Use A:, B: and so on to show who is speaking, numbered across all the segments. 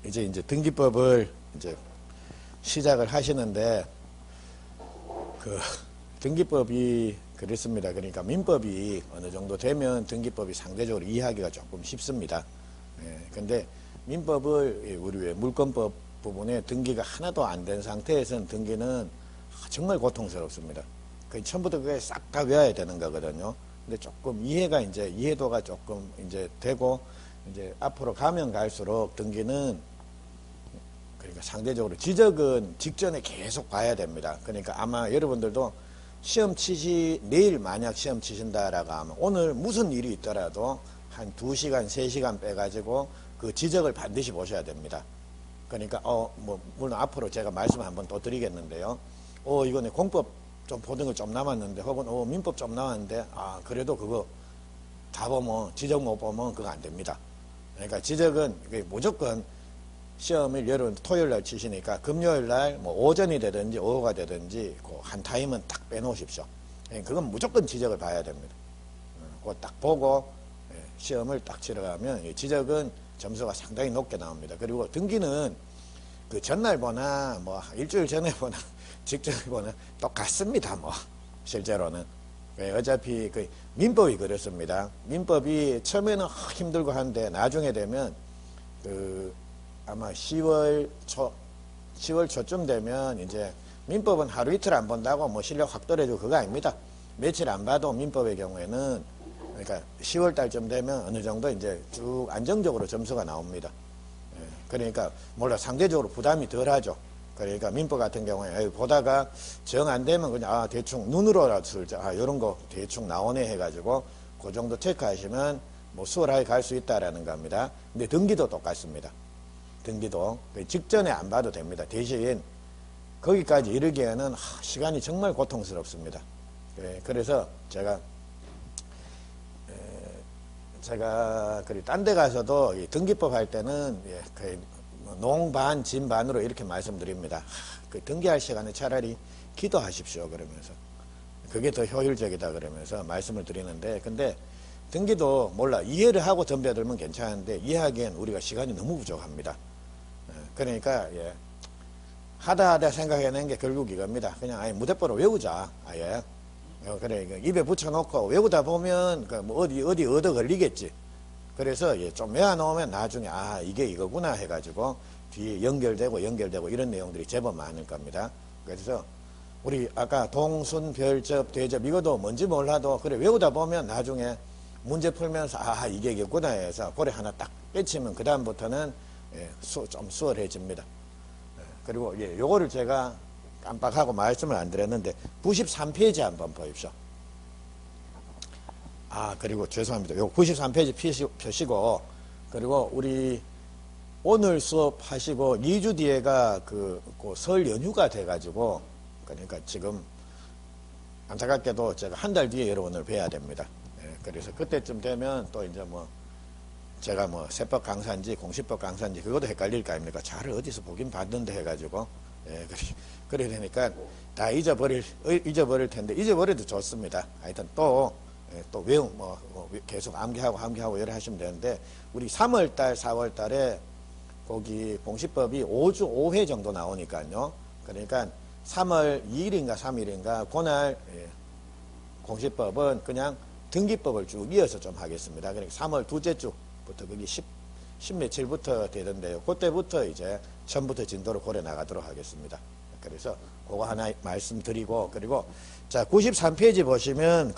A: 이제 등기법을 이제 시작을 하시는데, 그 등기법이 그렇습니다. 그러니까 민법이 어느 정도 되면 등기법이 상대적으로 이해하기가 조금 쉽습니다. 근데 민법을 우리 왜 물권법 부분에 등기가 하나도 안 된 상태에서는 등기는 정말 고통스럽습니다. 그 처음부터 그게 싹 다 외워야 되는 거거든요. 근데 조금 이해도가 조금 이제 되고, 이제 앞으로 가면 갈수록 등기는, 그러니까 상대적으로 지적은 직전에 계속 봐야 됩니다. 그러니까 아마 여러분들도 내일 만약 시험 치신다라고 하면 오늘 무슨 일이 있더라도 한 2시간, 3시간 빼가지고 그 지적을 반드시 보셔야 됩니다. 그러니까, 물론 앞으로 제가 말씀을 한번 또 드리겠는데요. 이거는 공법 좀 보는 거 좀 남았는데, 혹은, 민법 좀 남았는데, 그래도 그거 다 보면, 지적 못 보면 그거 안 됩니다. 그러니까 지적은 무조건 시험을 여러분 토요일 날 치시니까 금요일 날 뭐 오전이 되든지 오후가 되든지 그 한 타임은 딱 빼놓으십시오. 그건 무조건 지적을 봐야 됩니다. 그거 딱 보고 시험을 딱 치러 가면 지적은 점수가 상당히 높게 나옵니다. 그리고 등기는 그 전날 보나 뭐 일주일 전에 보나 직전에 보나 똑같습니다. 뭐 실제로는. 어차피 그 민법이 그렇습니다. 민법이 처음에는 힘들고 한데 나중에 되면 아마 10월 초쯤 되면 이제 민법은 하루 이틀 안 본다고 뭐 실력 확 떨어지고 그거 아닙니다. 며칠 안 봐도 민법의 경우에는, 그러니까 10월 달쯤 되면 어느 정도 이제 쭉 안정적으로 점수가 나옵니다. 그러니까 몰라 상대적으로 부담이 덜하죠. 그러니까 민법 같은 경우에 보다가 정 안 되면 그냥 대충 눈으로라도 이런 거 대충 나오네 해가지고 그 정도 체크하시면 뭐 수월하게 갈 수 있다라는 겁니다. 근데 등기도 똑같습니다. 등기도 직전에 안 봐도 됩니다. 대신 거기까지 이르기에는 시간이 정말 고통스럽습니다. 그래서 제가 딴 데 가서도 등기법 할 때는 농반 진반으로 이렇게 말씀드립니다. 그 등기할 시간에 차라리 기도하십시오 그러면서 그게 더 효율적이다 그러면서 말씀을 드리는데, 근데 등기도 몰라 이해를 하고 덤벼들면 괜찮은데 이해하기엔 우리가 시간이 너무 부족합니다. 그러니까 하다 생각해낸 게 결국 이겁니다. 그냥 아예 무대뽀로 외우자. 아예. 그래 입에 붙여놓고 외우다 보면 뭐 어디 얻어 걸리겠지. 그래서 좀 외워놓으면 나중에 이게 이거구나 해가지고 뒤에 연결되고 이런 내용들이 제법 많을 겁니다. 그래서 우리 아까 동순, 별접, 대접 이것도 뭔지 몰라도 그래 외우다 보면 나중에 문제 풀면서 이게 이거구나 해서 고래 하나 딱 빼치면 그 다음부터는 좀 수월해집니다. 그리고 요거를 제가 깜빡하고 말씀을 안 드렸는데 93페이지 한번 보십시오. 그리고 죄송합니다. 요 93페이지 펴시고, 그리고 우리 오늘 수업하시고 2주 뒤에가 그 설 연휴가 돼가지고, 그러니까 지금 안타깝게도 제가 한 달 뒤에 여러분을 뵈야 됩니다. 그래서 그때쯤 되면 또 이제 제가 세법 강사인지 공시법 강사인지 그것도 헷갈릴 거 아닙니까? 잘 어디서 보긴 봤는데 해가지고, 그래 되니까 다 잊어버릴 텐데, 잊어버려도 좋습니다. 하여튼 또 계속 암기하고 여러 하시면 되는데, 우리 3월달, 4월달에 거기 공시법이 5회 정도 나오니까요. 그러니까 3월 2일인가 3일인가 그날 공시법은 그냥 등기법을 쭉 이어서 좀 하겠습니다. 그러니까 3월 둘째 주부터 거기 10 며칠부터 되던데요. 그때부터 이제 처음부터 진도를 고려 나가도록 하겠습니다. 그래서 그거 하나 말씀드리고, 그리고 자 93페이지 보시면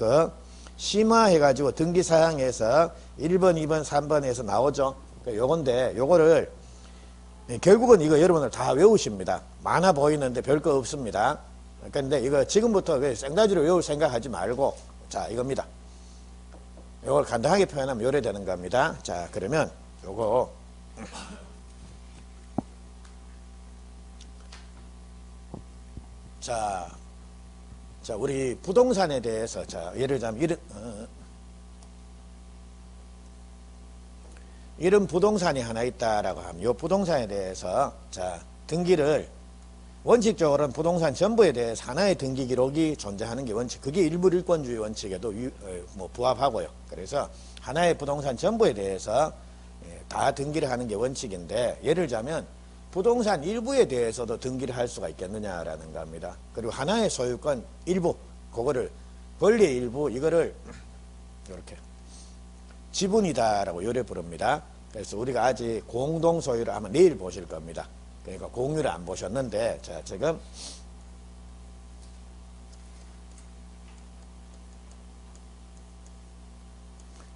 A: 심화해가지고 등기사항에서 1번, 2번, 3번에서 나오죠. 요건데 요거를 결국은 이거 여러분들 다 외우십니다. 많아 보이는데 별거 없습니다. 근데 이거 지금부터 생다지로 외울 생각하지 말고, 자 이겁니다. 요걸 간단하게 표현하면 요래 되는 겁니다. 자 그러면 요거 자 우리 부동산에 대해서 예를 들자면 이런 부동산이 하나 있다라고 하면 이 부동산에 대해서 등기를 원칙적으로는 부동산 전부에 대해서 하나의 등기 기록이 존재하는 게 원칙. 그게 일불일권주의 원칙에도 부합하고요. 그래서 하나의 부동산 전부에 대해서 다 등기를 하는 게 원칙인데, 예를 들자면 부동산 일부에 대해서도 등기를 할 수가 있겠느냐라는 겁니다. 그리고 하나의 소유권 일부, 그거를 권리의 일부, 이거를 이렇게 지분이다라고 요래 부릅니다. 그래서 우리가 아직 공동 소유를 아마 내일 보실 겁니다. 그러니까 공유를 안 보셨는데, 자, 지금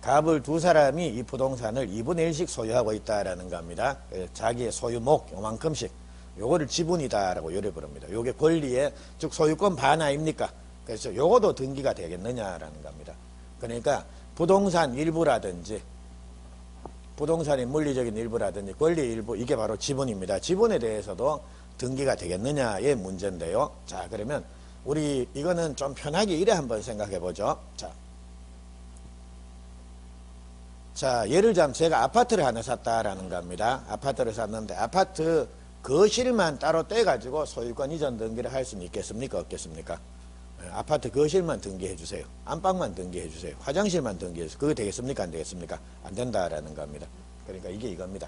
A: 갑을 두 사람이 이 부동산을 2분의 1씩 소유하고 있다라는 겁니다. 자기의 소유목 요만큼씩, 요거를 지분이다라고 요래 부릅니다. 요게 권리의, 즉 소유권 반 아닙니까? 그래서 요것도 등기가 되겠느냐라는 겁니다. 그러니까 부동산 일부라든지 부동산의 물리적인 일부라든지 권리의 일부, 이게 바로 지분입니다. 지분에 대해서도 등기가 되겠느냐의 문제인데요. 자, 그러면 우리 이거는 좀 편하게 이래 한번 생각해 보죠. 자, 예를 들자면 제가 아파트를 하나 샀다라는 겁니다. 아파트를 샀는데 아파트 거실만 따로 떼가지고 소유권 이전 등기를 할 수는 있겠습니까? 없겠습니까? 아파트 거실만 등기해 주세요. 안방만 등기해 주세요. 화장실만 등기해 주세요. 그거 되겠습니까? 안 되겠습니까? 안 된다라는 겁니다. 그러니까 이게 이겁니다.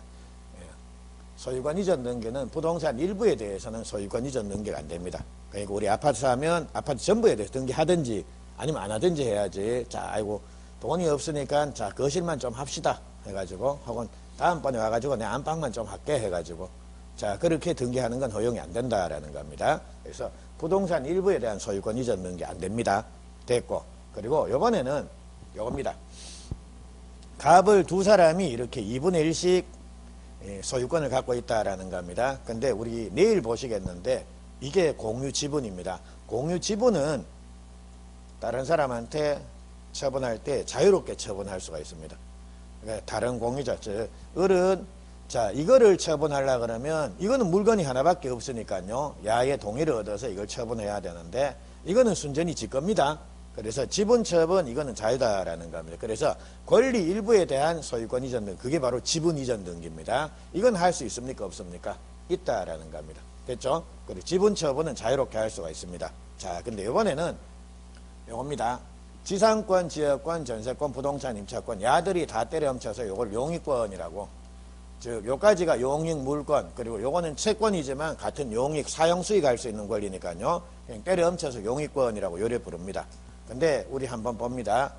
A: 소유권 이전 등기는 부동산 일부에 대해서는 소유권 이전 등기가 안 됩니다. 그러니까 우리 아파트 사면 아파트 전부에 대해서 등기하든지 아니면 안 하든지 해야지. 자, 아이고 돈이 없으니까 자, 거실만 좀 합시다 해가지고, 혹은 다음번에 와가지고 내 안방만 좀 할게 해가지고, 자, 그렇게 등기하는 건 허용이 안 된다라는 겁니다. 그래서 부동산 일부에 대한 소유권 이전 등기 안 됩니다. 됐고, 그리고 요번에는 요겁니다. 갑을 두 사람이 이렇게 2분의 1씩 소유권을 갖고 있다라는 겁니다. 근데 우리 내일 보시겠는데, 이게 공유 지분입니다. 공유 지분은 다른 사람한테 처분할 때 자유롭게 처분할 수가 있습니다. 그러니까 다른 공유자, 어른, 자, 이거를 처분하려고 그러면 이거는 물건이 하나밖에 없으니까요. 야의 동의를 얻어서 이걸 처분해야 되는데, 이거는 순전히 지 겁니다. 그래서 지분 처분, 이거는 자유다라는 겁니다. 그래서 권리 일부에 대한 소유권 이전 등기, 그게 바로 지분 이전 등기입니다. 이건 할 수 있습니까? 없습니까? 있다라는 겁니다. 됐죠? 그리고 지분 처분은 자유롭게 할 수가 있습니다. 자, 근데 이번에는 요겁니다. 지상권, 지역권, 전세권, 부동산 임차권, 야들이 다 때려 훔쳐서 요걸 용익권이라고, 즉 요까지가 용익 물권, 그리고 요거는 채권이지만 같은 용익 사용 수익할 수 있는 권리니까요, 그냥 때려 훔쳐서 용익권이라고 요래 부릅니다. 근데 우리 한번 봅니다.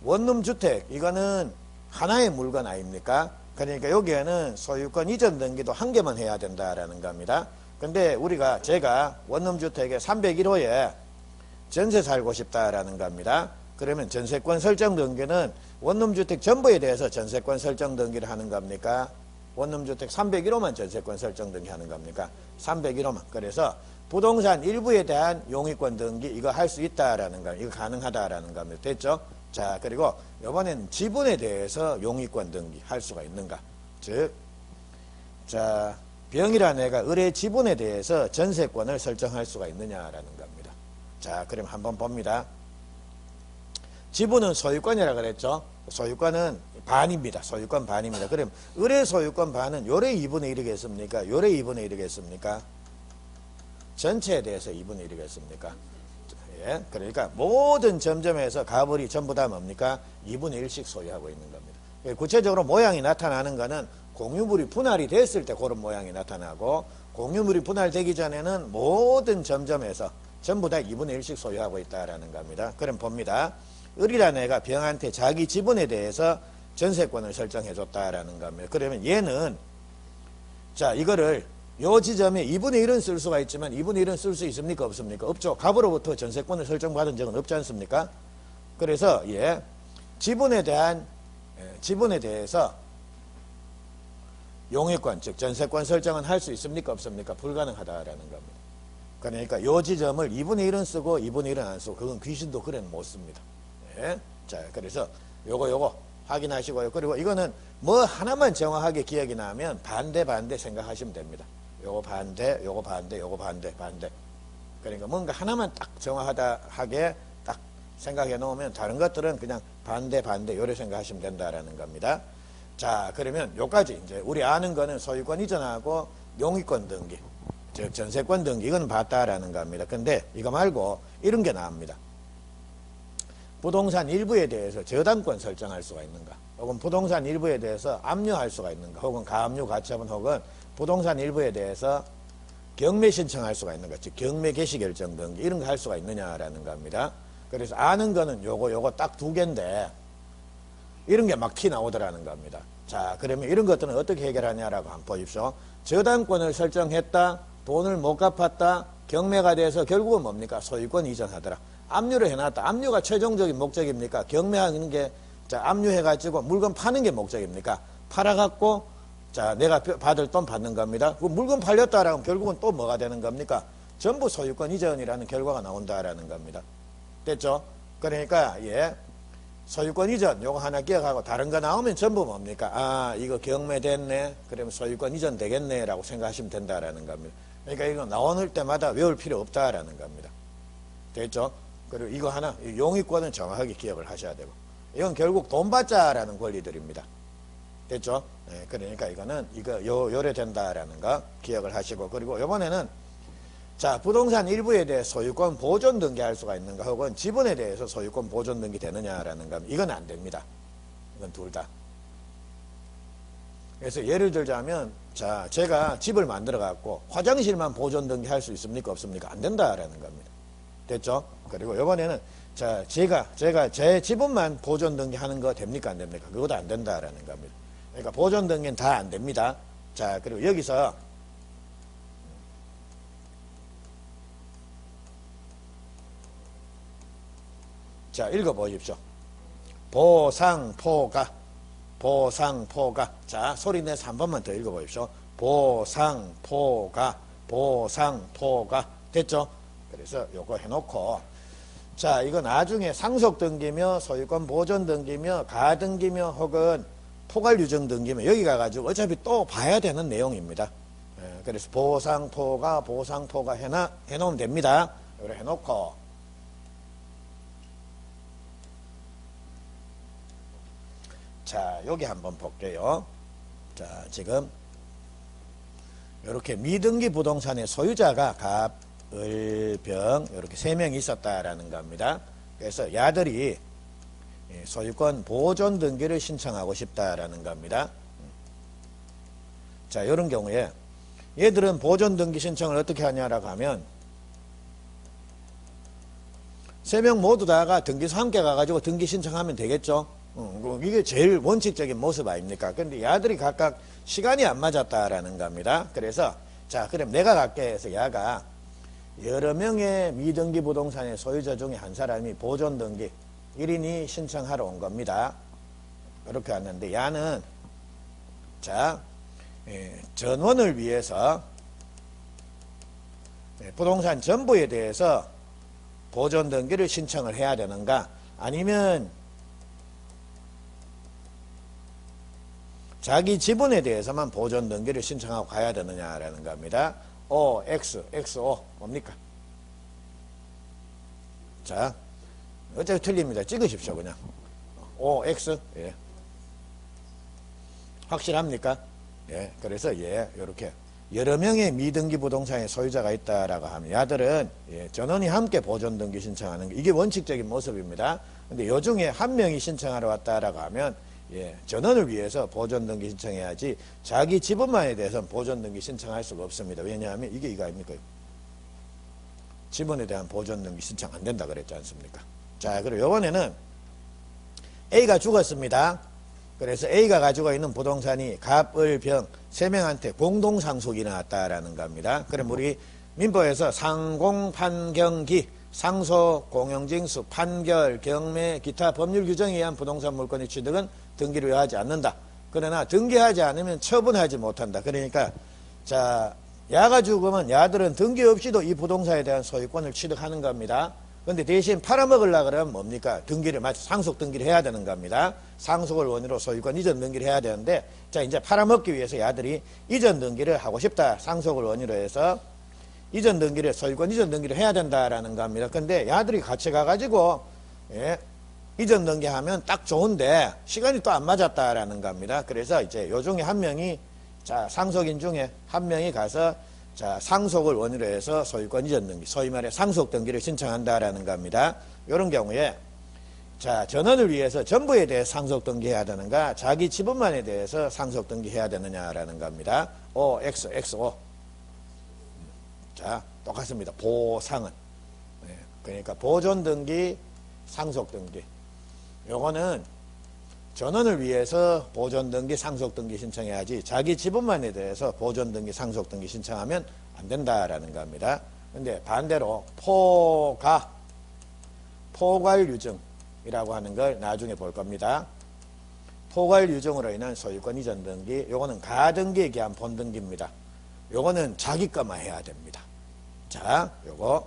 A: 원룸 주택, 이거는 하나의 물건 아닙니까? 그러니까 여기에는 소유권 이전 등기도 한 개만 해야 된다라는 겁니다. 근데 제가 원룸 주택의 301호에 전세 살고 싶다라는 겁니다. 그러면 전세권 설정 등기는 원룸주택 전부에 대해서 전세권 설정 등기를 하는 겁니까? 원룸주택 301호만 전세권 설정 등기 하는 겁니까? 301호만. 그래서 부동산 일부에 대한 용익권 등기, 이거 할 수 있다라는 겁니다. 이거 가능하다라는 겁니다. 됐죠? 자, 그리고 이번에는 지분에 대해서 용익권 등기 할 수가 있는가? 즉, 자, 병이라는 애가 을의 지분에 대해서 전세권을 설정할 수가 있느냐라는 겁니다. 자, 그럼 한번 봅니다. 지분은 소유권이라 그랬죠. 소유권은 반입니다. 소유권 반입니다. 그럼 을의 소유권 반은 요래 2분의 1이겠습니까? 요래 2분의 1이겠습니까? 전체에 대해서 2분의 1이겠습니까? 예, 그러니까 모든 점점에서 갑을이 전부 다 뭡니까? 2분의 1씩 소유하고 있는 겁니다. 구체적으로 모양이 나타나는 거는 공유물이 분할이 됐을 때 그런 모양이 나타나고, 공유물이 분할되기 전에는 모든 점점에서 전부 다 2분의 1씩 소유하고 있다라는 겁니다. 그럼 봅니다. 을이라는 애가 병한테 자기 지분에 대해서 전세권을 설정해 줬다라는 겁니다. 그러면 얘는, 자, 이거를 요 지점에 2분의 1은 쓸 수가 있지만 2분의 1은 쓸 수 있습니까? 없습니까? 없죠. 갑으로부터 전세권을 설정받은 적은 없지 않습니까? 그래서 지분에 대해서 용익권, 즉 전세권 설정은 할 수 있습니까? 없습니까? 불가능하다라는 겁니다. 그러니까 요 지점을 2분의 1은 쓰고 2분의 1은 안 쓰고, 그건 귀신도 그래는 못 씁니다. 예? 자, 그래서 요거 확인하시고요. 그리고 이거는 뭐 하나만 정확하게 기억이 나면 반대 생각하시면 됩니다. 요거 반대. 그러니까 뭔가 하나만 딱 정확하게 딱 생각해 놓으면 다른 것들은 그냥 반대 요래 생각하시면 된다라는 겁니다. 자, 그러면 요까지 이제 우리 아는 거는 소유권 이전하고 용익권 등기, 즉 전세권 등기, 이건 봤다라는 겁니다. 근데 이거 말고 이런 게 나옵니다. 부동산 일부에 대해서 저당권 설정할 수가 있는가? 혹은 부동산 일부에 대해서 압류할 수가 있는가, 혹은 가압류 가처분, 혹은 부동산 일부에 대해서 경매 신청할 수가 있는 것, 즉 경매 개시 결정 등기 이런 거 할 수가 있느냐라는 겁니다. 그래서 아는 거는 요거 딱 두 개인데 이런 게 막 티 나오더라는 겁니다. 자, 그러면 이런 것들은 어떻게 해결하냐라고 한번 보십시오. 저당권을 설정했다, 돈을 못 갚았다, 경매가 돼서 결국은 뭡니까? 소유권 이전하더라. 압류를 해놨다. 압류가 최종적인 목적입니까? 경매하는 게, 자, 압류해가지고 물건 파는 게 목적입니까? 팔아갖고, 자, 내가 받을 돈 받는 겁니다. 그 물건 팔렸다라면 결국은 또 뭐가 되는 겁니까? 전부 소유권 이전이라는 결과가 나온다라는 겁니다. 됐죠? 그러니까, 예. 소유권 이전, 요거 하나 기억하고 다른 거 나오면 전부 뭡니까? 아, 이거 경매됐네. 그러면 소유권 이전 되겠네. 라고 생각하시면 된다라는 겁니다. 그러니까 이거 나올 때마다 외울 필요 없다라는 겁니다. 됐죠? 그리고 이거 하나, 용의권은 정확하게 기억을 하셔야 되고. 이건 결국 돈 받자라는 권리들입니다. 됐죠? 네, 그러니까 이거는, 요래된다라는 거 기억을 하시고. 그리고 요번에는, 자, 부동산 일부에 대해 소유권 보존 등기할 수가 있는가, 혹은 지분에 대해서 소유권 보존 등기 되느냐라는 거, 이건 안 됩니다. 이건 둘 다. 그래서 예를 들자면, 자, 제가 집을 만들어 갖고 화장실만 보존 등기 할 수 있습니까? 없습니까? 안 된다라는 겁니다. 됐죠? 그리고 이번에는, 자, 제가 제 지분만 보존 등기 하는 거 됩니까? 안 됩니까? 그것도 안 된다라는 겁니다. 그러니까 보존 등기는 다 안 됩니다. 자, 그리고 여기서, 자, 읽어보십시오. 보상포가. 자, 소리 내서 한 번만 더 읽어보십시오. 보상포가. 됐죠? 그래서 요거 해놓고, 자, 이거 나중에 상속등기며 소유권 보존등기며 가등기며 혹은 포괄유증등기며 여기 가가지고 어차피 또 봐야 되는 내용입니다. 예, 그래서 보상포가 해놓으면 됩니다. 이렇게 해놓고, 자, 여기 한번 볼게요. 자, 지금 이렇게 미등기 부동산의 소유자가 갑, 을, 병 이렇게 세 명이 있었다라는 겁니다. 그래서 야들이 소유권 보존 등기를 신청하고 싶다라는 겁니다. 자, 이런 경우에 얘들은 보존 등기 신청을 어떻게 하냐라고 하면 세 명 모두 다가 등기소 함께 가가지고 등기 신청하면 되겠죠. 이게 제일 원칙적인 모습 아닙니까? 근데 야들이 각각 시간이 안 맞았다라는 겁니다. 그래서, 자, 그럼 내가 갈게 해서 야가 여러 명의 미등기 부동산의 소유자 중에 한 사람이 보존 등기 1인이 신청하러 온 겁니다. 그렇게 왔는데 야는, 자, 전원을 위해서 부동산 전부에 대해서 보존 등기를 신청을 해야 되는가, 아니면 자기 지분에 대해서만 보존 등기를 신청하고 가야 되느냐라는 겁니다. O, X, XO 뭡니까? 자, 어차피 틀립니다. 찍으십시오 그냥. O, X. 예. 확실합니까? 예. 그래서 예, 요렇게 여러 명의 미등기 부동산의 소유자가 있다라고 하면 야들은 전원이 함께 보존 등기 신청하는 게 이게 원칙적인 모습입니다. 근데 요 중에 한 명이 신청하러 왔다라고 하면 전원을 위해서 보존 등기 신청해야지 자기 지분만에 대해서는 보존 등기 신청할 수가 없습니다. 왜냐하면 이게 이거 아닙니까? 지분에 대한 보존 등기 신청 안 된다 그랬지 않습니까? 자, 그리고 요번에는 A가 죽었습니다. 그래서 A가 가지고 있는 부동산이 갑, 을, 병 세 명한테 공동 상속이 나왔다라는 겁니다. 그럼 우리 민법에서 상공, 판경기, 상속, 공용징수, 판결, 경매, 기타 법률 규정에 의한 부동산 물건의 취득은 등기를 요하지 않는다. 그러나 등기하지 않으면 처분하지 못한다. 그러니까 자, 야가 죽으면 야들은 등기 없이도 이 부동산에 대한 소유권을 취득하는 겁니다. 근데 대신 팔아먹으려고 그러면 뭡니까? 등기를, 상속 등기를 해야 되는 겁니다. 상속을 원인으로 소유권 이전 등기를 해야 되는데, 자, 이제 팔아먹기 위해서 야들이 이전 등기를 하고 싶다. 상속을 원인으로 해서 이전 등기를, 소유권 이전 등기를 해야 된다라는 겁니다. 근데 야들이 같이 가가지고, 이전 등기하면 딱 좋은데, 시간이 또 안 맞았다라는 겁니다. 그래서 이제 요 중에 한 명이, 자, 상속인 중에 한 명이 가서, 자, 상속을 원인으로 해서 소유권 이전 등기, 소위 말해 상속 등기를 신청한다라는 겁니다. 이런 경우에 자, 전원을 위해서 전부에 대해 상속 등기해야 되는가, 자기 지분만에 대해서 상속 등기해야 되느냐라는 겁니다. O, X, XO. 자, 똑같습니다. 보상은. 네, 그러니까 보존 등기, 상속 등기. 요거는 전원을 위해서 보존 등기, 상속 등기 신청해야지 자기 지분만에 대해서 보존 등기, 상속 등기 신청하면 안 된다라는 겁니다. 근데 반대로 포괄 유증이라고 하는 걸 나중에 볼 겁니다. 포괄 유증으로 인한 소유권 이전 등기, 요거는 가등기에 기한 본등기입니다. 요거는 자기 것만 해야 됩니다. 자, 요거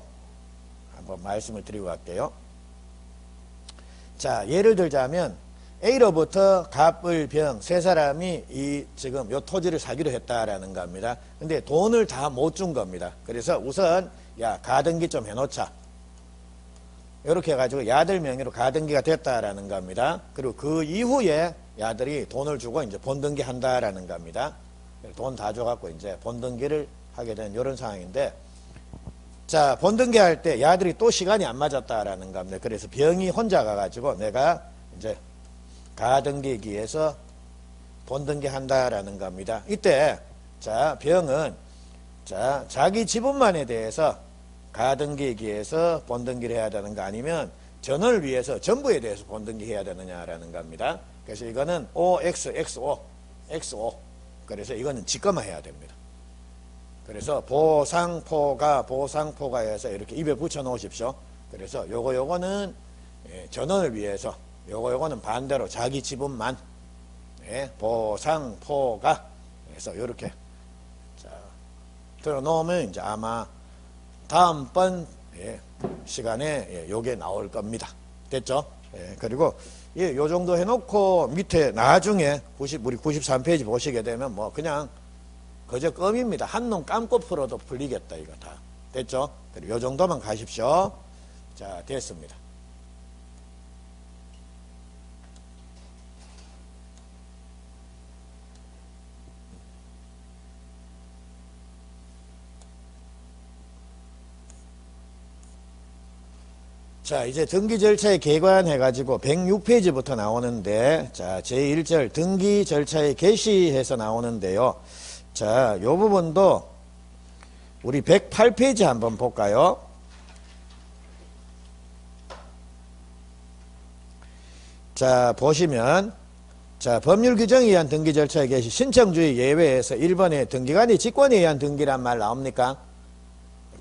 A: 한번 말씀을 드리고 갈게요. 자, 예를 들자면 A로부터 갑을 병 세 사람이 지금 요 토지를 사기로 했다라는 겁니다. 근데 돈을 다 못 준 겁니다. 그래서 우선 야, 가등기 좀 해놓자. 이렇게 해가지고 야들 명의로 가등기가 됐다라는 겁니다. 그리고 그 이후에 야들이 돈을 주고 이제 본등기 한다라는 겁니다. 돈 다 줘갖고 이제 본등기를 하게 된 이런 상황인데, 자, 본등기 할 때 야들이 또 시간이 안 맞았다라는 겁니다. 그래서 병이 혼자 가가지고 내가 이제 가등기기에서 본등기 한다라는 겁니다. 이때, 자, 병은, 자, 자기 지분만에 대해서 가등기기에서 본등기를 해야 되는 거 아니면 전원을 위해서 전부에 대해서 본등기 해야 되느냐라는 겁니다. 그래서 이거는 OX, XO, XO. 그래서 이거는 지꺼만 해야 됩니다. 그래서 보상포가해서 이렇게 입에 붙여 놓으십시오. 그래서 요거는 전원을 위해서, 요거는 반대로 자기 지분만, 보상포가 해서 이렇게 자, 들어놓으면 이제 아마 다음번 시간에 요게 나올 겁니다. 됐죠? 그리고 요 정도 해놓고 밑에 나중에 우리 93페이지 보시게 되면 뭐 그냥 그저 껌입니다. 한눈 감고 풀어도 풀리겠다 이거 다. 됐죠? 그리고 요 정도만 가십시오. 자, 됐습니다. 자, 이제 등기 절차에 개관해가지고 106페이지부터 나오는데, 자, 제1절 등기 절차에 개시해서 나오는데요. 자, 요 부분도 우리 108페이지 한번 볼까요? 자, 보시면, 자, 법률 규정에 의한 등기 절차에 개시, 신청주의 예외에서 1번에 등기관이 직권에 의한 등기란 말 나옵니까?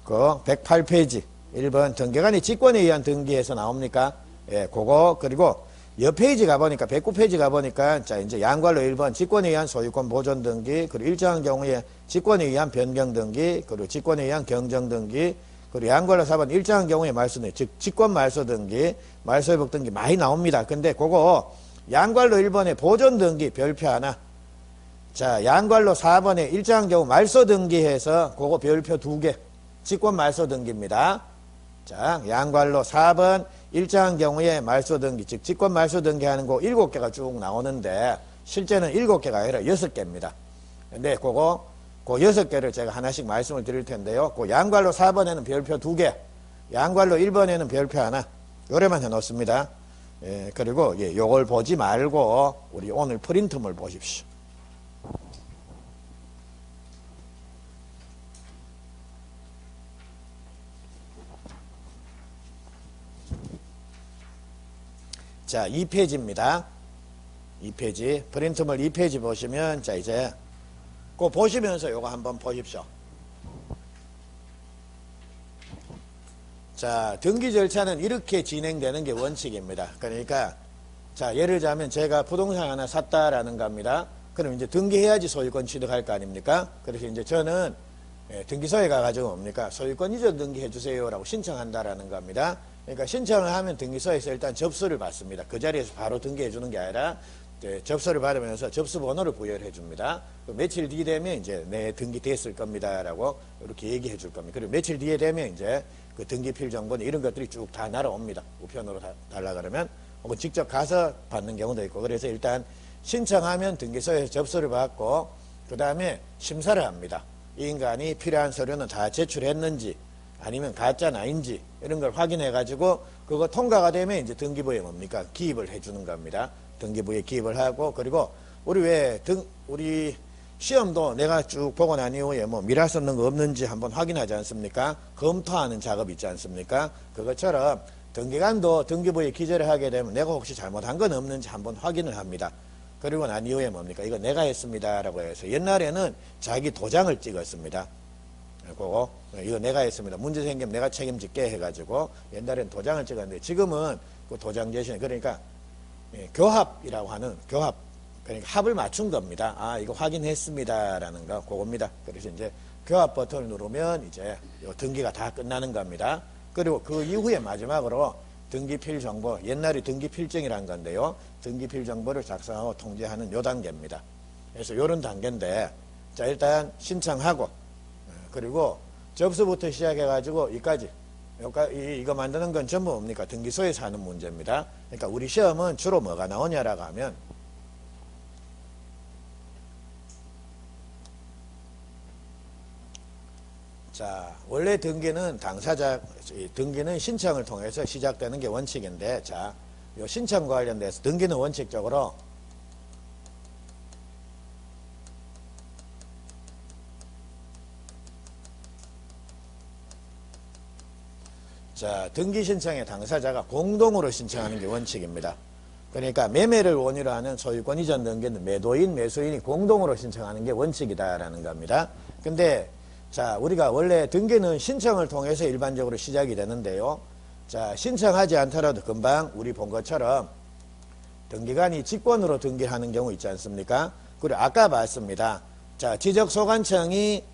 A: 그 108페이지. 1번 등기관이 직권에 의한 등기에서 나옵니까? 예, 그거. 그리고 옆 페이지 가보니까 109페이지 가보니까 자, 이제 양괄로 1번 직권에 의한 소유권 보존 등기, 그리고 일정한 경우에 직권에 의한 변경 등기, 그리고 직권에 의한 경정 등기, 그리고 양괄로 4번 일정한 경우에 말소 등기, 즉 직권 말소 등기, 말소 회복 등기 많이 나옵니다. 근데 그거 양괄로 1번에 보존 등기 별표 하나, 자, 양괄로 4번에 일정한 경우 말소 등기해서 그거 별표 2개, 직권 말소 등기입니다. 자, 양괄로 4번 일정한 경우에 말소 등기, 즉 직권 말소 등기하는 거 7개가 쭉 나오는데 실제는 7개가 아니라 6개입니다. 근데 그거 그 6개를 제가 하나씩 말씀을 드릴 텐데요. 그 양괄로 4번에는 별표 2개, 양괄로 1번에는 별표 하나, 요래만 해 놓습니다. 예, 그리고 요걸 보지 말고 우리 오늘 프린트물 보십시오. 자, 2페이지입니다. 2페이지. 프린트물 2페이지 보시면, 자, 이제, 그거 보시면서 요거 한번 보십시오. 자, 등기 절차는 이렇게 진행되는 게 원칙입니다. 그러니까, 자, 예를 들자면 제가 부동산 하나 샀다라는 겁니다. 그럼 이제 등기해야지 소유권 취득할 거 아닙니까? 그래서 이제 저는 등기소에 가가지고 뭡니까? 소유권 이전 등기해주세요라고 신청한다라는 겁니다. 그러니까 신청을 하면 등기소에서 일단 접수를 받습니다. 그 자리에서 바로 등기해 주는 게 아니라 접수를 받으면서 접수 번호를 부여해 줍니다. 며칠 뒤 되면 이제 내 등기 됐을 겁니다라고 이렇게 얘기해 줄 겁니다. 그리고 며칠 뒤에 되면 이제 그 등기 필정본 이런 것들이 쭉 다 날아옵니다. 우편으로 달라 그러면 혹은 직접 가서 받는 경우도 있고, 그래서 일단 신청하면 등기소에서 접수를 받고 그 다음에 심사를 합니다. 이 인간이 필요한 서류는 다 제출했는지, 아니면 가짜는 아닌지 이런 걸 확인해 가지고 그거 통과가 되면 이제 등기부에 뭡니까? 기입을 해 주는 겁니다. 등기부에 기입을 하고 그리고 우리 시험도 내가 쭉 보고 난 이후에 뭐 미랄 썼는 거 없는지 한번 확인하지 않습니까? 검토하는 작업 있지 않습니까? 그것처럼 등기관도 등기부에 기재를 하게 되면 내가 혹시 잘못한 건 없는지 한번 확인을 합니다. 그리고 난 이후에 뭡니까? 이거 내가 했습니다. 라고 해서 옛날에는 자기 도장을 찍었습니다. 그거 이거 내가 했습니다. 문제 생기면 내가 책임질게 해가지고 옛날에는 도장을 찍었는데 지금은 그 도장 대신에 그러니까 교합이라고 하는 교합 그러니까 합을 맞춘 겁니다. 아 이거 확인했습니다라는 거 그겁니다. 그래서 이제 교합 버튼을 누르면 이제 등기가 다 끝나는 겁니다. 그리고 그 이후에 마지막으로 등기필 정보 옛날에 등기필증이라는 건데요. 등기필 정보를 작성하고 통지하는 요 단계입니다. 그래서 요런 단계인데 자 일단 신청하고 그리고 접수부터 시작해가지고 이거 만드는 건 전부 뭡니까? 등기소에서 하는 문제입니다. 그러니까 우리 시험은 주로 뭐가 나오냐라고 하면 자, 원래 등기는 등기는 신청을 통해서 시작되는 게 원칙인데, 자, 요 신청과 관련돼서 등기는 원칙적으로 자, 등기 신청의 당사자가 공동으로 신청하는 게 원칙입니다. 그러니까 매매를 원인으로 하는 소유권 이전 등기는 매도인, 매수인이 공동으로 신청하는 게 원칙이다라는 겁니다. 근데 자, 우리가 원래 등기는 신청을 통해서 일반적으로 시작이 되는데요. 자, 신청하지 않더라도 금방 우리 본 것처럼 등기관이 직권으로 등기하는 경우 있지 않습니까? 그리고 아까 봤습니다. 자, 지적소관청이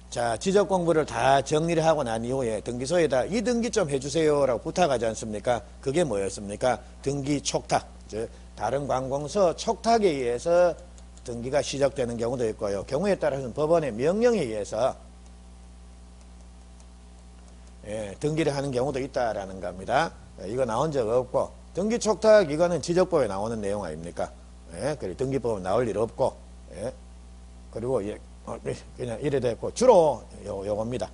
A: 자, 지적 공부를 다 정리를 하고 난 이후에 등기소에다 이 등기 좀 해주세요라고 부탁하지 않습니까? 그게 뭐였습니까? 등기 촉탁. 즉, 다른 관공서 촉탁에 의해서 등기가 시작되는 경우도 있고요. 경우에 따라서는 법원의 명령에 의해서 등기를 하는 경우도 있다라는 겁니다. 이거 나온 적 없고 등기 촉탁 이거는 지적법에 나오는 내용 아닙니까? 그리고 등기법은 나올 일 없고 그리고 그냥 이래 됐고 주로 요겁니다.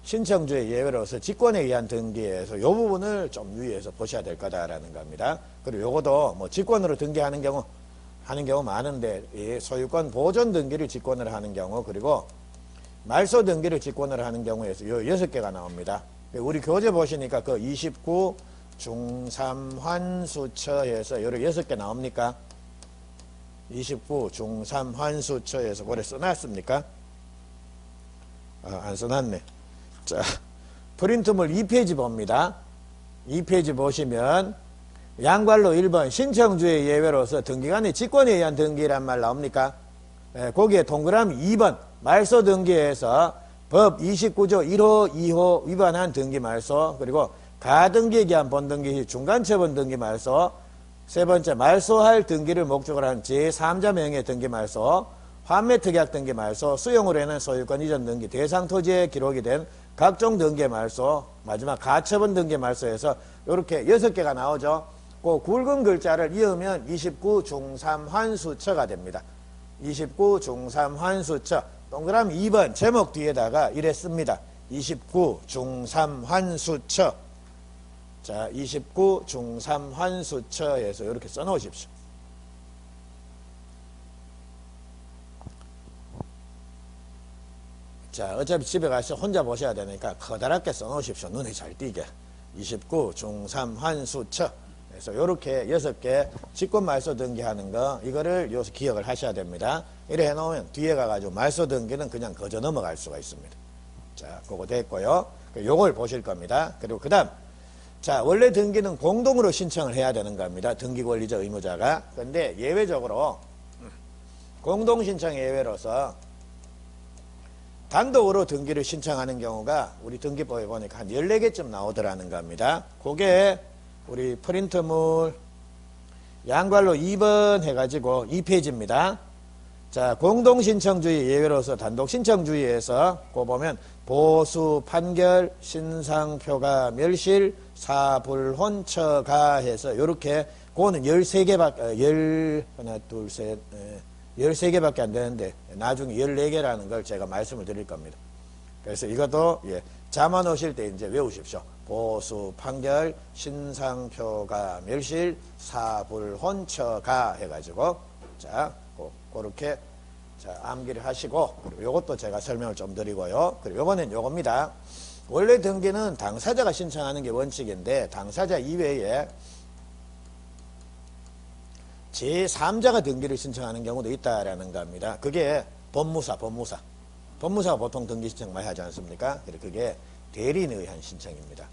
A: 신청주의 예외로서 직권에 의한 등기에서 요 부분을 좀 유의해서 보셔야 될 거다라는 겁니다. 그리고 요것도 뭐 직권으로 등기하는 경우 많은데 소유권 보존 등기를 직권으로 하는 경우 그리고 말소 등기를 직권으로 하는 경우에서 요 6개가 나옵니다. 우리 교재 보시니까 그 29 중3 환수처에서 요렇게 6개 나옵니까? 29 중3 환수처에서 그래 써놨습니까? 안 써놨네. 자, 프린트물 2페이지 봅니다. 2페이지 보시면 양괄로 1번 신청주의 예외로서 등기관의 직권에 의한 등기란 말 나옵니까? 거기에 동그라미 2번 말소 등기에서 법 29조 1호 2호 위반한 등기 말소 그리고 가등기에 기한 본등기 중간처분 등기 말소 세 번째 말소할 등기를 목적으로 한 제3자 명의 등기 말소 환매특약 등기 말소 수용으로 인한 소유권 이전 등기 대상 토지에 기록이 된 각종 등기 말소 마지막 가처분 등기 말소에서 이렇게 6개가 나오죠. 그 굵은 글자를 이으면 29 중3 환수처가 됩니다. 29 중3 환수처 동그라미 2번 제목 뒤에다가 이래 씁니다. 29 중3 환수처 자 29 중3 환수처에서 이렇게 써놓으십시오. 자 어차피 집에 가서 혼자 보셔야 되니까 커다랗게 써놓으십시오. 눈에 잘 띄게 29 중3 환수처 그래서 이렇게 6개 직권 말소 등기하는 거 이거를 여기서 기억을 하셔야 됩니다. 이래 해놓으면 뒤에 가가지고 말소 등기는 그냥 거저 넘어갈 수가 있습니다. 자 그거 됐고요. 요걸 보실 겁니다. 그리고 그 다음 자 원래 등기는 공동으로 신청을 해야 되는 겁니다. 등기권리자 의무자가. 근데 예외적으로 공동신청 예외로서 단독으로 등기를 신청하는 경우가 우리 등기법에 보니까 한 14개쯤 나오더라는 겁니다. 그게 우리 프린트물 양괄로 2번 해가지고 2페이지입니다. 자, 공동신청주의 예외로서 단독신청주의에서 그거 보면 보수, 판결, 신상표가, 멸실, 사불혼, 처가 해서 요렇게 그거는 13개밖에 하나, 둘, 셋, 13개밖에 안 되는데 나중에 14개라는 걸 제가 말씀을 드릴 겁니다. 그래서 이것도 자만 오실 때 이제 외우십시오. 보수, 판결, 신상표가, 멸실, 사불혼처가 해가지고 자, 그렇게 자, 암기를 하시고, 그리고 요것도 제가 설명을 좀 드리고요. 그리고 요거는 요겁니다. 원래 등기는 당사자가 신청하는 게 원칙인데 당사자 이외에 제3자가 등기를 신청하는 경우도 있다라는 겁니다. 그게 법무사가 보통 등기 신청 많이 하지 않습니까? 그게 대리인에 의한 신청입니다.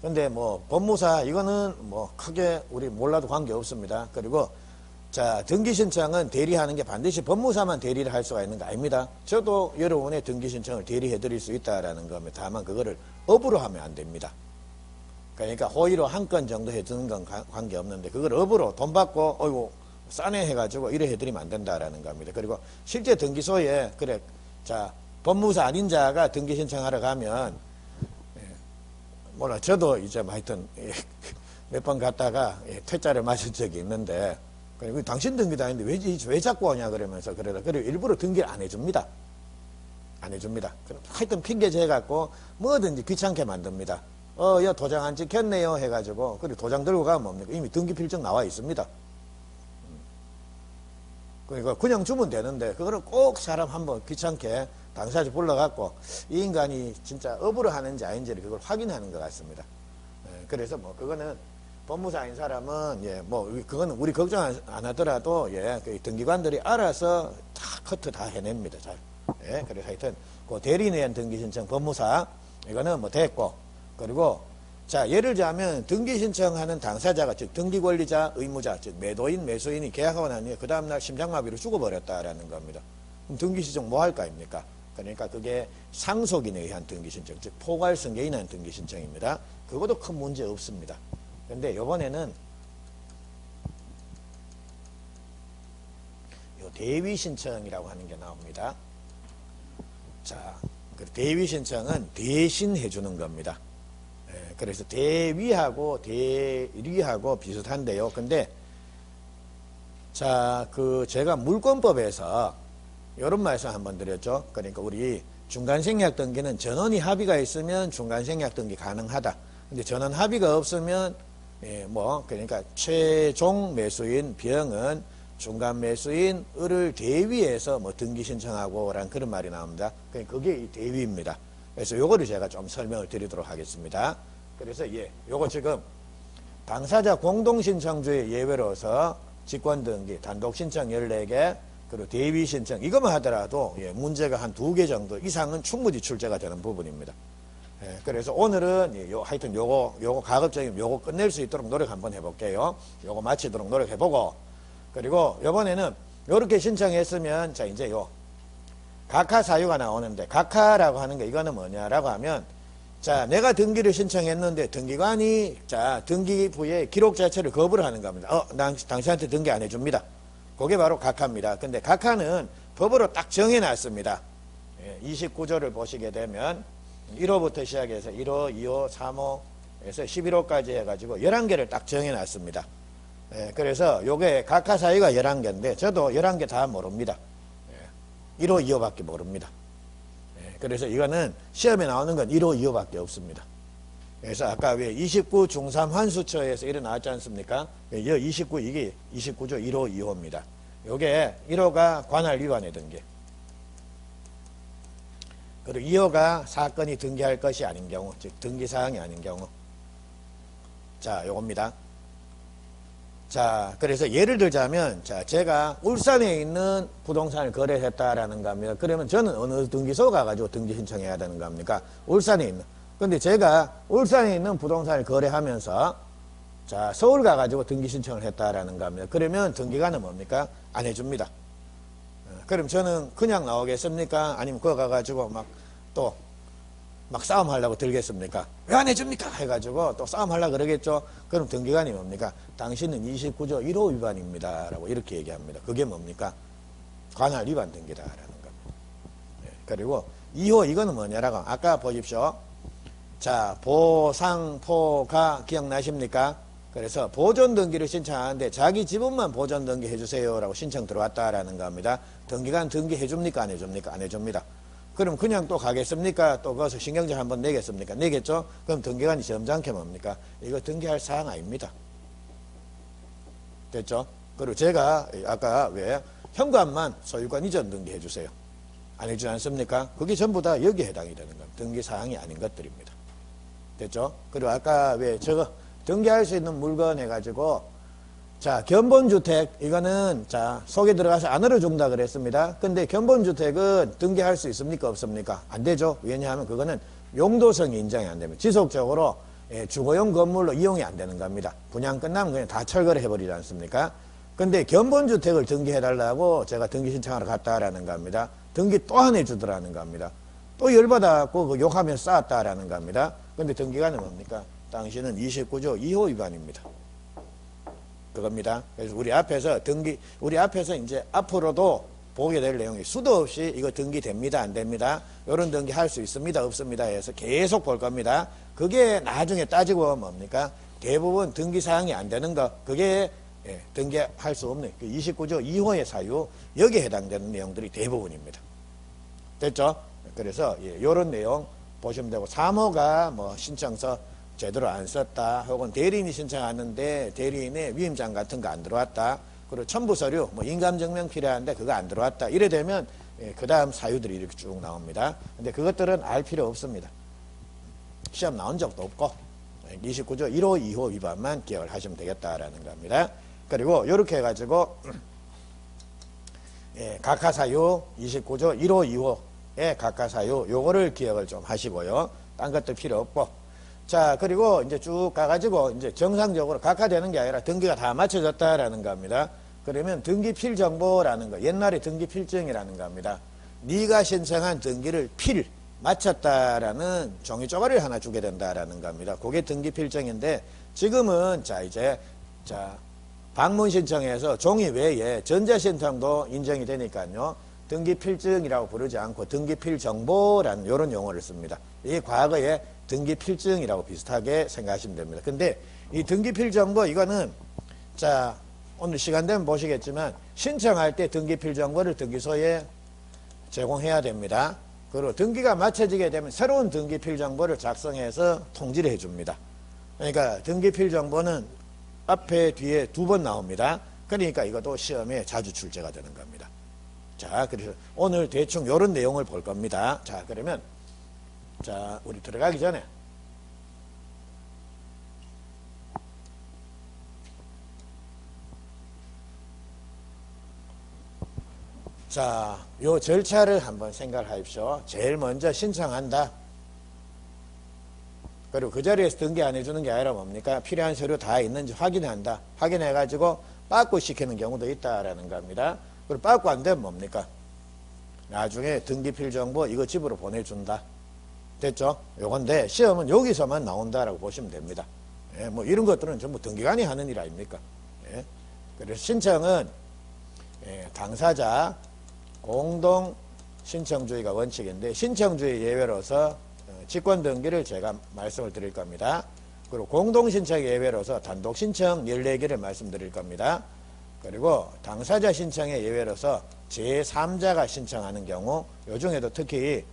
A: 근데 뭐 법무사 이거는 뭐 크게 우리 몰라도 관계 없습니다. 그리고 자, 등기 신청은 대리하는 게 반드시 법무사만 대리를 할 수가 있는 거 아닙니다. 저도 여러분의 등기 신청을 대리해 드릴 수 있다라는 겁니다. 다만 그거를 업으로 하면 안 됩니다. 그러니까 호의로 한 건 정도 해주는 건 관계 없는데 그걸 업으로 돈 받고 어이구 싸네 해가지고 이래 해드리면 안 된다라는 겁니다. 그리고 실제 등기소에 그래 자 법무사 아닌 자가 등기 신청하러 가면 몰라 저도 이제 하여튼 몇 번 갔다가 퇴짜를 맞은 적이 있는데 그리고 당신 등기도 아닌데 왜 자꾸 오냐 그러면서 그러다 그리고 일부러 등기를 안 해줍니다. 안 해줍니다. 하여튼 핑계 재갖고 뭐든지 귀찮게 만듭니다. 야 도장 안 찍혔네요 해가지고 그리고 도장 들고 가면 뭡니까? 이미 등기 필증 나와 있습니다. 그러니까 그냥 주면 되는데 그거를 꼭 사람 한번 귀찮게 당사자 불러갖고 이 인간이 진짜 업으로 하는지 아닌지를 그걸 확인하는 것 같습니다. 그래서 뭐 그거는 법무사인 사람은 뭐 그거는 우리 걱정 안 하더라도 그 등기관들이 알아서 다 커트 다 해냅니다. 잘. 그래서 하여튼 그 대리인에 의한 등기 신청 법무사 이거는 뭐 됐고 그리고 자 예를 들자면 등기 신청하는 당사자가 즉 등기 권리자 의무자 즉 매도인 매수인이 계약하고 난 후에 그 다음날 심장마비로 죽어버렸다라는 겁니다. 그럼 등기 신청 뭐 할 거 아닙니까? 그러니까 그게 상속인에 의한 등기 신청 즉 포괄승계인에 의한 등기 신청입니다. 그것도 큰 문제 없습니다. 근데 이번에는 요 대위 신청이라고 하는 게 나옵니다. 자, 그 대위 신청은 대신 해주는 겁니다. 그래서 대위하고 대리하고 비슷한데요. 근데 자, 그 제가 물권법에서 이런 말씀 한번 드렸죠. 그러니까 우리 중간생략 등기는 전원이 합의가 있으면 중간생략 등기 가능하다. 근데 전원 합의가 없으면 그러니까 최종 매수인 병은 중간 매수인 을을 대위해서 뭐 등기 신청하고 라는 그런 말이 나옵니다. 그러니까 그게 이 대위입니다. 그래서 요거를 제가 좀 설명을 드리도록 하겠습니다. 그래서 요거 지금 당사자 공동신청주의 예외로서 직권등기, 단독신청 14개, 그리고 대위신청 이것만 하더라도 문제가 한 2개 정도 이상은 충분히 출제가 되는 부분입니다. 그래서 오늘은 하여튼 요거 가급적이면 요거 끝낼 수 있도록 노력 한번 해볼게요. 요거 마치도록 노력해보고 그리고 요번에는 요렇게 신청했으면 자 이제 각하 사유가 나오는데 각하라고 하는 게 이거는 뭐냐라고 하면 자 내가 등기를 신청했는데 등기관이 자 등기부에 기록 자체를 거부를 하는 겁니다. 당신한테 등기 안 해줍니다. 그게 바로 각하입니다. 근데 각하는 법으로 딱 정해놨습니다. 29조를 보시게 되면 1호부터 시작해서 1호, 2호, 3호에서 11호까지 해가지고 11개를 딱 정해놨습니다. 그래서 요게 각하 사유가 11개인데 저도 11개 다 모릅니다. 1호, 2호밖에 모릅니다. 그래서 이거는 시험에 나오는 건 1호, 2호밖에 없습니다. 그래서 아까 왜 29 중3 환수처에서 이래 나왔지 않습니까? 29 이게 29조 1호, 2호입니다. 요게 1호가 관할 위반의 등기. 그리고 2호가 사건이 등기할 것이 아닌 경우, 즉 등기사항이 아닌 경우. 자, 요겁니다. 자, 그래서 예를 들자면, 자, 제가 울산에 있는 부동산을 거래했다라는 겁니다. 그러면 저는 어느 등기소 가가지고 등기 신청해야 되는 겁니까? 울산에 있는. 근데 제가 울산에 있는 부동산을 거래하면서, 자, 서울 가가지고 등기 신청을 했다라는 겁니다. 그러면 등기관은 뭡니까? 안 해줍니다. 그럼 저는 그냥 나오겠습니까? 아니면 그거 가가지고 막 싸움하려고 들겠습니까? 왜 안 해줍니까? 해가지고 또 싸움하려고 그러겠죠? 그럼 등기관이 뭡니까? 당신은 29조 1호 위반입니다. 라고 이렇게 얘기합니다. 그게 뭡니까? 관할 위반 등기다라는 겁니다. 그리고 2호 이거는 뭐냐라고 아까 보십시오. 자, 보상포가 기억나십니까? 그래서 보존등기를 신청하는데 자기 지분만 보존등기 해주세요 라고 신청 들어왔다라는 겁니다. 등기관 등기 해줍니까? 안 해줍니까? 안 해줍니다. 그럼 그냥 또 가겠습니까? 또 거기서 신경질 한번 내겠습니까? 내겠죠? 그럼 등기관이 점잖게 뭡니까? 이거 등기할 사항 아닙니다. 됐죠? 그리고 제가 아까 왜 현관만 소유권 이전 등기해 주세요. 안 해주지 않습니까? 그게 전부 다 여기에 해당이 되는 겁니다. 등기 사항이 아닌 것들입니다. 됐죠? 그리고 아까 왜 저거 등기할 수 있는 물건 해가지고 자 견본주택 이거는 자 속에 들어가서 안으로 준다 그랬습니다. 근데 견본주택은 등기할 수 있습니까? 없습니까? 안 되죠. 왜냐하면 그거는 용도성이 인정이 안 됩니다. 지속적으로 주거용 건물로 이용이 안 되는 겁니다. 분양 끝나면 그냥 다 철거를 해버리지 않습니까? 근데 견본주택을 등기해달라고 제가 등기 신청하러 갔다라는 겁니다. 등기 또 안 해주더라는 겁니다. 또 열받아갖고 그 욕하면 쌓았다라는 겁니다. 근데 등기관은 뭡니까? 당신은 29조 2호 위반입니다. 그겁니다. 그래서 우리 앞에서 이제 앞으로도 보게 될 내용이 수도 없이 이거 등기됩니다, 안 됩니다. 이런 등기 할 수 있습니다, 없습니다 해서 계속 볼 겁니다. 그게 나중에 따지고 뭡니까? 대부분 등기 사항이 안 되는 거, 그게 등기할 수 없는 그 29조 2호의 사유, 여기에 해당되는 내용들이 대부분입니다. 됐죠? 그래서 이런 내용 보시면 되고 3호가 뭐 신청서 제대로 안 썼다 혹은 대리인이 신청하는데 대리인의 위임장 같은 거 안 들어왔다 그리고 첨부서류 뭐 인감증명 필요한데 그거 안 들어왔다 이래 되면 그 다음 사유들이 이렇게 쭉 나옵니다. 근데 그것들은 알 필요 없습니다. 시험 나온 적도 없고 29조 1호 2호 위반만 기억을 하시면 되겠다라는 겁니다. 그리고 이렇게 해가지고 각하사유 29조 1호 2호의 각하사유 요거를 기억을 좀 하시고요. 딴 것도 필요 없고 자 그리고 이제 쭉 가가지고 이제 정상적으로 각하되는 게 아니라 등기가 다 맞춰졌다라는 겁니다. 그러면 등기필정보라는 거 옛날에 등기필증이라는 겁니다. 네가 신청한 등기를 마쳤다라는 종이 쪼가리를 하나 주게 된다라는 겁니다. 그게 등기필정인데 지금은 방문 신청에서 종이 외에 전자신청도 인정이 되니까요. 등기필증이라고 부르지 않고 등기필정보라는 이런 용어를 씁니다. 이게 과거에 등기필증이라고 비슷하게 생각하시면 됩니다. 근데 이 등기필정보 이거는 자 오늘 시간 되면 보시겠지만 신청할 때 등기필정보를 등기소에 제공해야 됩니다. 그리고 등기가 마쳐지게 되면 새로운 등기필정보를 작성해서 통지를 해줍니다. 그러니까 등기필정보는 앞에 뒤에 2번 나옵니다. 그러니까 이것도 시험에 자주 출제가 되는 겁니다. 자 그래서 오늘 대충 이런 내용을 볼 겁니다. 자 그러면 자 우리 들어가기 전에 자 요 절차를 한번 생각을 하십시오. 제일 먼저 신청한다. 그리고 그 자리에서 등기 안 해주는 게 아니라 뭡니까? 필요한 서류 다 있는지 확인한다. 확인해가지고 빠꾸 시키는 경우도 있다라는 겁니다. 그리고 빠꾸 안 되면 뭡니까? 나중에 등기필정보 이거 집으로 보내준다. 됐죠? 요건데 시험은 여기서만 나온다라고 보시면 됩니다. 뭐 이런 것들은 전부 등기관이 하는 일 아닙니까? 그래서 신청은 당사자 공동 신청주의가 원칙인데 신청주의 예외로서 직권 등기를 제가 말씀을 드릴 겁니다. 그리고 공동 신청 예외로서 단독 신청 14개를 말씀드릴 겁니다. 그리고 당사자 신청의 예외로서 제3자가 신청하는 경우 요 중에도 특히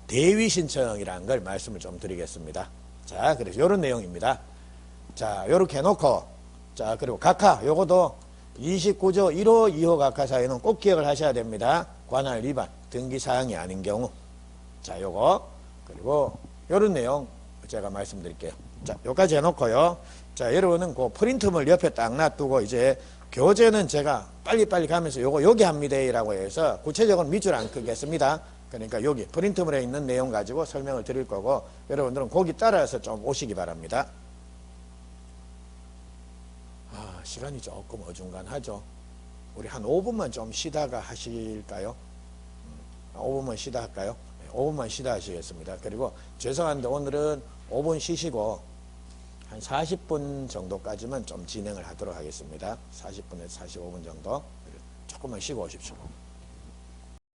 A: 대위 신청이라는 걸 말씀을 좀 드리겠습니다. 자, 그래서 이런 내용입니다. 자, 요렇게 해놓고, 자, 그리고 각하, 요거도 29조 1호, 2호 각하 사유는 꼭 기억을 하셔야 됩니다. 관할 위반, 등기사항이 아닌 경우. 자, 요거. 그리고 요런 내용 제가 말씀드릴게요. 자, 요까지 해놓고요. 자, 여러분은 그 프린트물 옆에 딱 놔두고 이제 교재는 제가 빨리빨리 가면서 요거 여기 합니다. 라고 해서 구체적으로 밑줄 안 끄겠습니다. 그러니까 여기 프린트물에 있는 내용 가지고 설명을 드릴 거고 여러분들은 거기 따라서 좀 오시기 바랍니다. 시간이 조금 어중간하죠. 우리 한 5분만 좀 쉬다가 하실까요? 5분만 쉬다 할까요? 5분만 쉬다 하시겠습니다. 그리고 죄송한데 오늘은 5분 쉬시고 한 40분 정도까지만 좀 진행을 하도록 하겠습니다. 40분에서 45분 정도. 조금만 쉬고 오십시오.